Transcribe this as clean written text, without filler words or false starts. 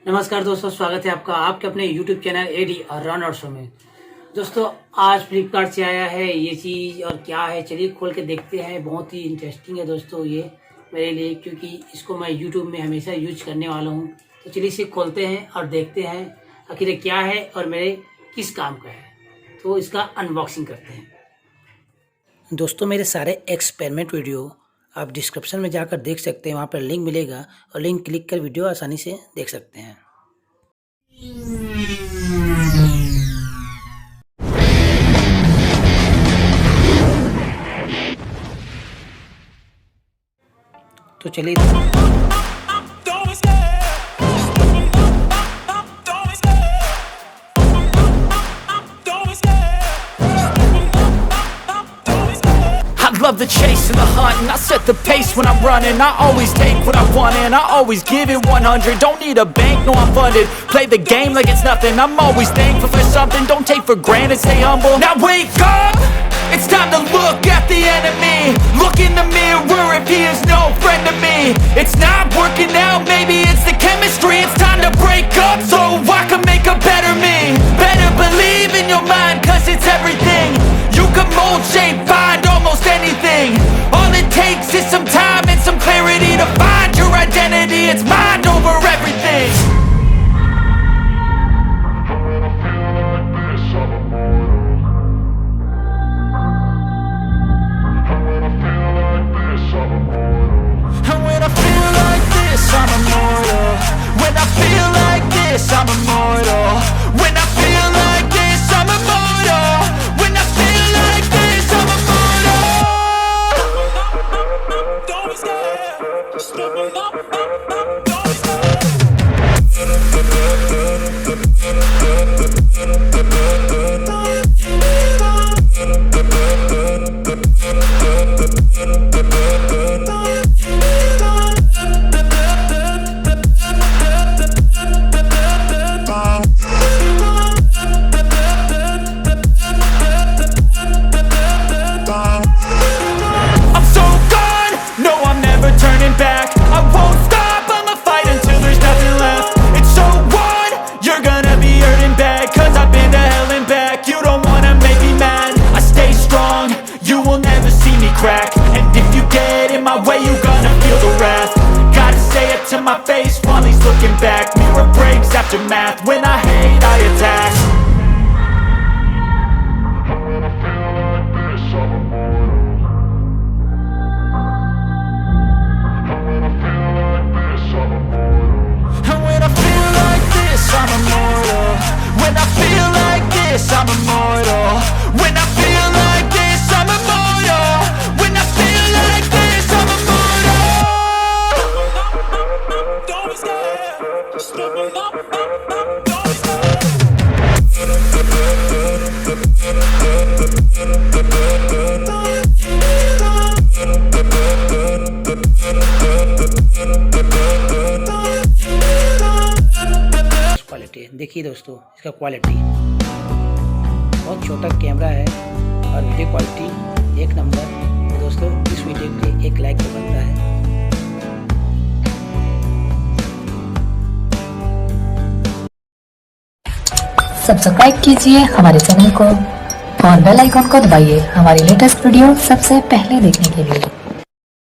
नमस्कार दोस्तों, स्वागत है आपका आपके अपने YouTube चैनल AllRounder शो में। दोस्तों आज फ्लिपकार्ट से आया है ये चीज़ और क्या है, चलिए खोल के देखते हैं। बहुत ही इंटरेस्टिंग है दोस्तों ये मेरे लिए, क्योंकि इसको मैं YouTube में हमेशा यूज करने वाला हूँ। तो चलिए इसे खोलते हैं और देखते हैं आखिर क्या है और मेरे किस काम का है। तो इसका अनबॉक्सिंग करते हैं। दोस्तों मेरे सारे एक्सपेरिमेंट वीडियो आप डिस्क्रिप्शन में जाकर देख सकते हैं, वहाँ पर लिंक मिलेगा और लिंक क्लिक कर वीडियो आसानी से देख सकते हैं। तो चलिए love the chase and the hunt, and I set the pace when I'm running. I always take what I want and I always give it 100. Don't need a bank, no I'm funded. Play the game like it's nothing. I'm always thankful for something. Don't take for granted, stay humble. Now wake up, it's time to look at the enemy. Look in the mirror if he is no friend to me. It's not working out, maybe it's the chemistry. It's time to break up so I can make a better me. Better believe in your mind, cause it's everything. You can mold, shape, find almost anything. All it takes is some time and some clarity to find your identity. It's mind over everything. And when I feel like this, I'm immortal. When I feel like this, I'm immortal. When I feel like this, I'm immortal. When I feel like this, I'm immortal. Don't be scared. Just level up. Don't be scared. And if you get in my way, you're gonna feel the wrath. Gotta say it to my face while he's looking back. Mirror breaks after math. When I hate, I attack. And when I feel like this, I'm immortal. And when I feel like this, I'm immortal. And when I feel like this, I'm immortal. When I feel like this, I'm immortal. When I feel like this, I'm immortal. When I feel like this, I'm immortal. Don't be scared. Just level up. Don't be scared. Quality देखिए दोस्तों, इसका quality बहुत छोटा camera है और video quality एक number. तो दोस्तों इस वीडियो के लिए एक लाइक तो बनता है। सब्सक्राइब कीजिए हमारे चैनल को और बेल आइकॉन को दबाइए हमारी लेटेस्ट वीडियो सबसे पहले देखने के लिए।